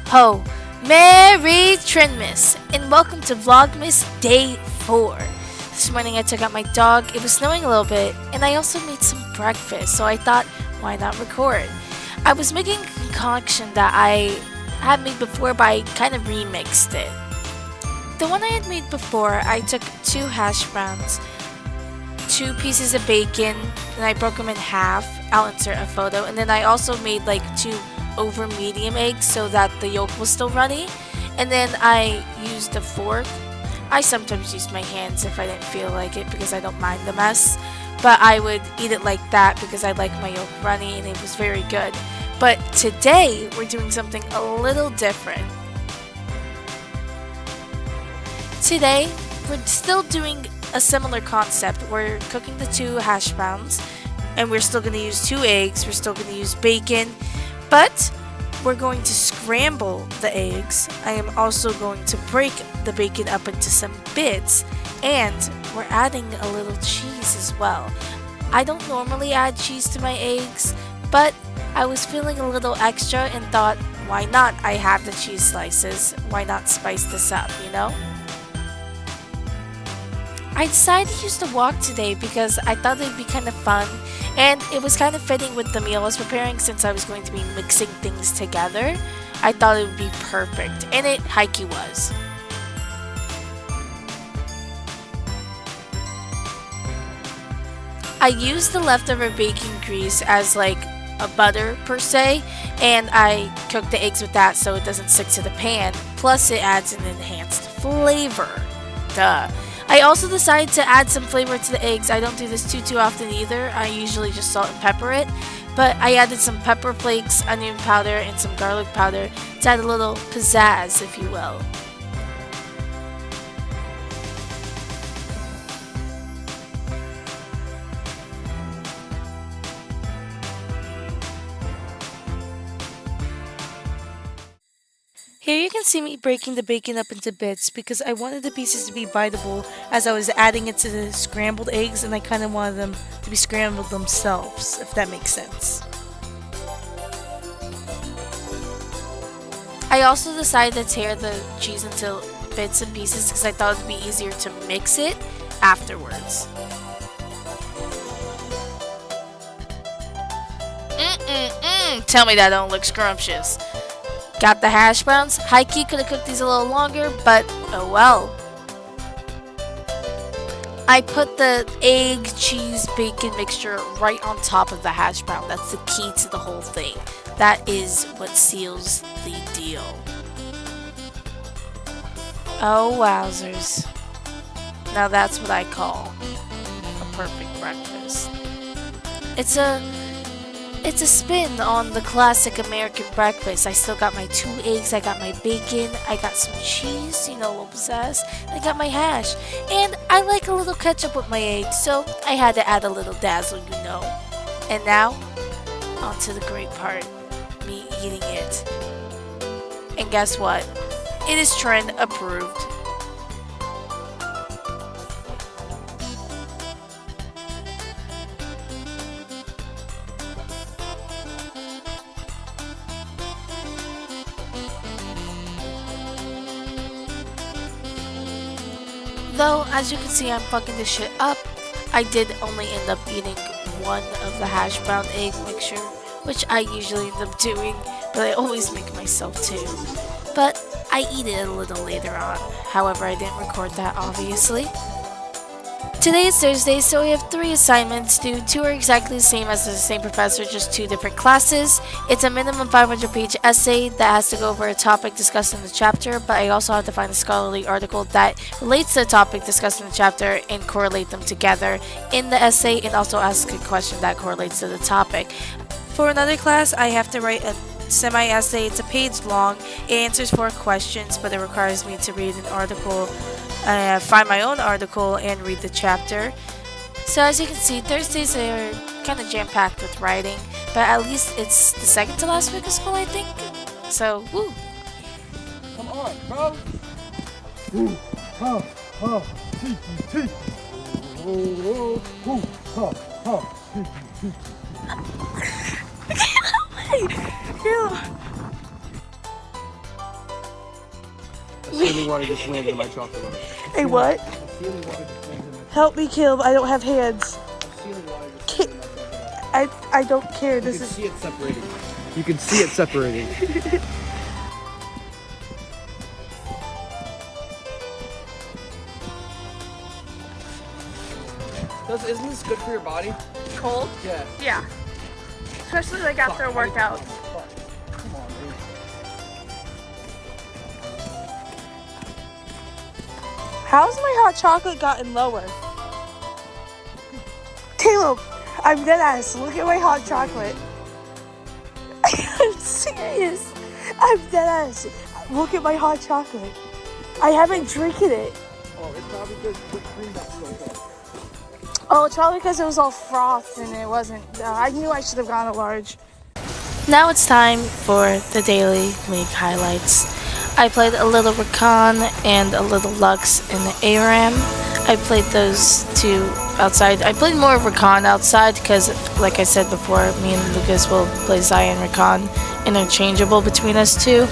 Ho! Merry Trinmas! And welcome to Vlogmas Day 4. This morning I took out my dog, it was snowing a little bit, and I also made some breakfast, so I thought, why not record? I was making a concoction that I had made before, but I kind of remixed it. The one I had made before, I took 2 hash browns, 2 pieces of bacon, and I broke them in half. I'll insert a photo. And then I also made like 2 over medium eggs so that the yolk was still runny. And then I used a fork. I sometimes use my hands if I didn't feel like it because I don't mind the mess. But I would eat it like that because I like my yolk runny and it was very good. But today we're doing something a little different. Today we're still doing a similar concept. We're cooking the 2 hash browns and we're still going to use 2 eggs. We're still going to use bacon, but we're going to scramble the eggs. I am also going to break the bacon up into some bits, and we're adding a little cheese as well. I don't normally add cheese to my eggs, but I was feeling a little extra and thought, why not? I have the cheese slices. Why not spice this up, you know? I decided to use the wok today because I thought it would be kind of fun, and it was kind of fitting with the meal I was preparing since I was going to be mixing things together. I thought it would be perfect, and it hikey was. I used the leftover bacon grease as like a butter per se, and I cooked the eggs with that so it doesn't stick to the pan, plus it adds an enhanced flavor. Duh. I also decided to add some flavor to the eggs. I don't do this too often either. I usually just salt and pepper it. But I added some pepper flakes, onion powder, and some garlic powder to add a little pizzazz, if you will. Here you can see me breaking the bacon up into bits because I wanted the pieces to be biteable as I was adding it to the scrambled eggs, and I kind of wanted them to be scrambled themselves, if that makes sense. I also decided to tear the cheese into bits and pieces because I thought it would be easier to mix it afterwards. Tell me that don't look scrumptious. Got the hash browns. Hikey could have cooked these a little longer, but oh well. I put the egg, cheese, bacon mixture right on top of the hash brown. That's the key to the whole thing. That is what seals the deal. Oh wowzers. Now that's what I call a perfect breakfast. It's a spin on the classic American breakfast. I still got my 2 eggs, I got my bacon, I got some cheese, you know, a little pizzazz, I got my hash. And I like a little ketchup with my eggs, so I had to add a little dazzle, you know. And now, on to the great part, me eating it. And guess what? It is trend approved. Though, as you can see, I'm fucking this shit up. I did only end up eating 1 of the hash brown egg mixture, which I usually end up doing, but I always make myself too. But I eat it a little later on. However, I didn't record that, obviously. Today is Thursday, so we have 3 assignments due. 2 are exactly the same as the same professor, just 2 different classes. It's a minimum 500-page essay that has to go over a topic discussed in the chapter, but I also have to find a scholarly article that relates to the topic discussed in the chapter and correlate them together in the essay, and also ask a question that correlates to the topic. For another class, I have to write a semi-essay. It's a page long. It answers 4 questions, but it requires me to read an article, find my own article, and read the chapter. So as you can see, Thursdays are kind of jam-packed with writing, but at least it's the second to last week of school, I think. So, woo! Come on, bro! Ooh, ha, ha, tiki, tiki. Ooh, ha, ha, tiki, tiki. I can't help it! Ceiling water just landed in my chocolate bar. Hey, what? Ceiling water just landed in my Help me, Caleb. I don't have hands. ceiling water just landed in my chocolate bar. I don't care. You This can is. see it separating. You can see it separating. Isn't this good for your body? Cold? Yeah. Yeah. Especially like after a workout. Come on, dude. How's my hot chocolate gotten lower? Caleb, I'm dead ass. Look at my hot chocolate. I'm serious. I'm dead ass. Look at my hot chocolate. I haven't drinking it. Oh, it's probably good cream that's so good. Oh, it's probably because it was all frothed and it wasn't. I knew I should have gone a large. Now it's time for the daily league highlights. I played a little Recon and a little Lux in the ARAM. I played those two outside. I played more Recon outside because, like I said before, me and Lucas will play Zion Recon interchangeable between us two.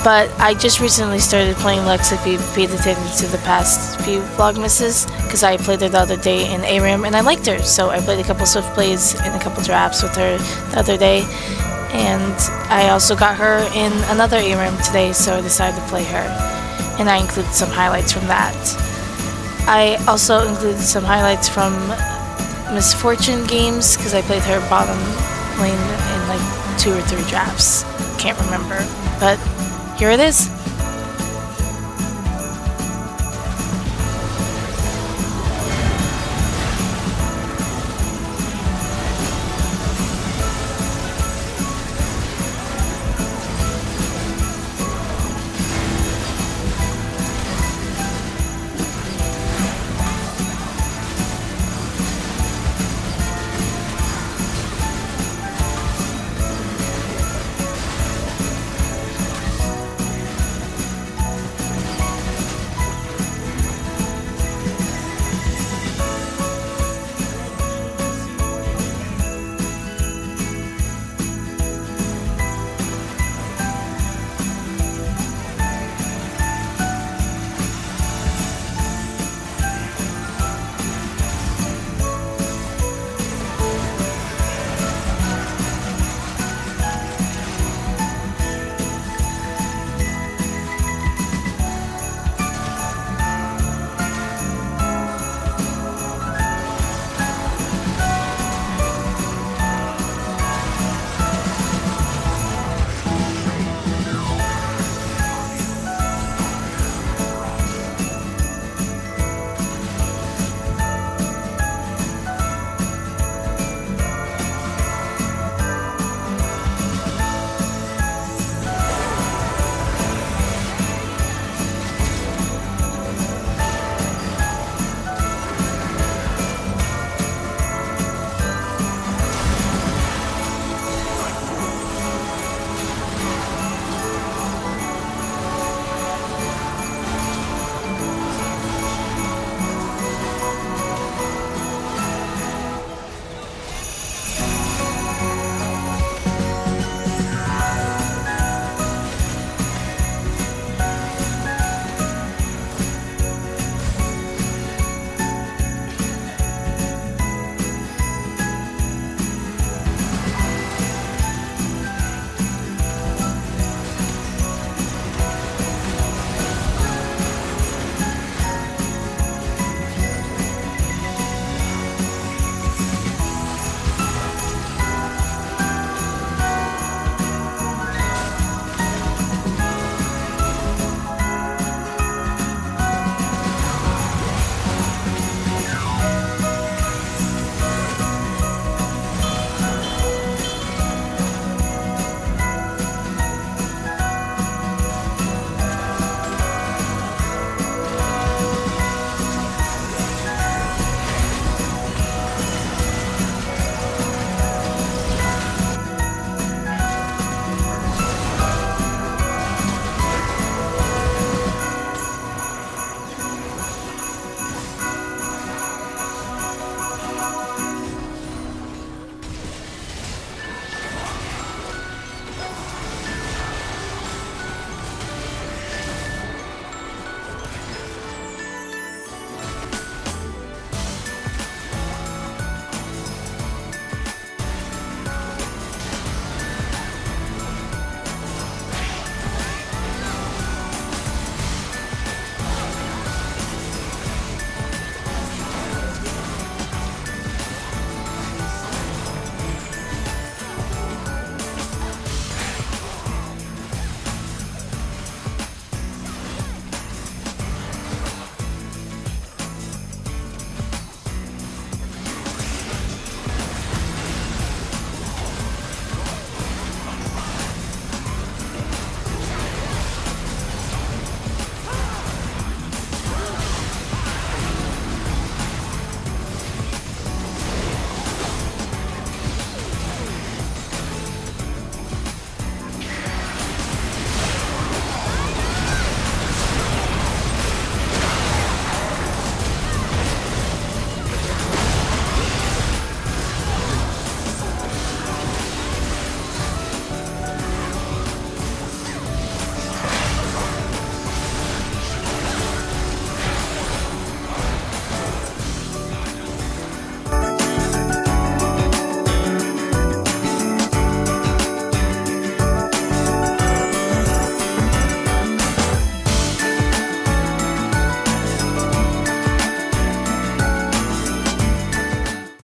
But I just recently started playing Lux if you paid attention to the past few vlogmases because I played her the other day in ARAM and I liked her. So I played a couple Swift plays and a couple drafts with her the other day. And I also got her in another ARAM today, so I decided to play her. And I included some highlights from that. I also included some highlights from Misfortune games because I played her bottom lane in like 2 or 3 drafts. Can't remember. But here it is.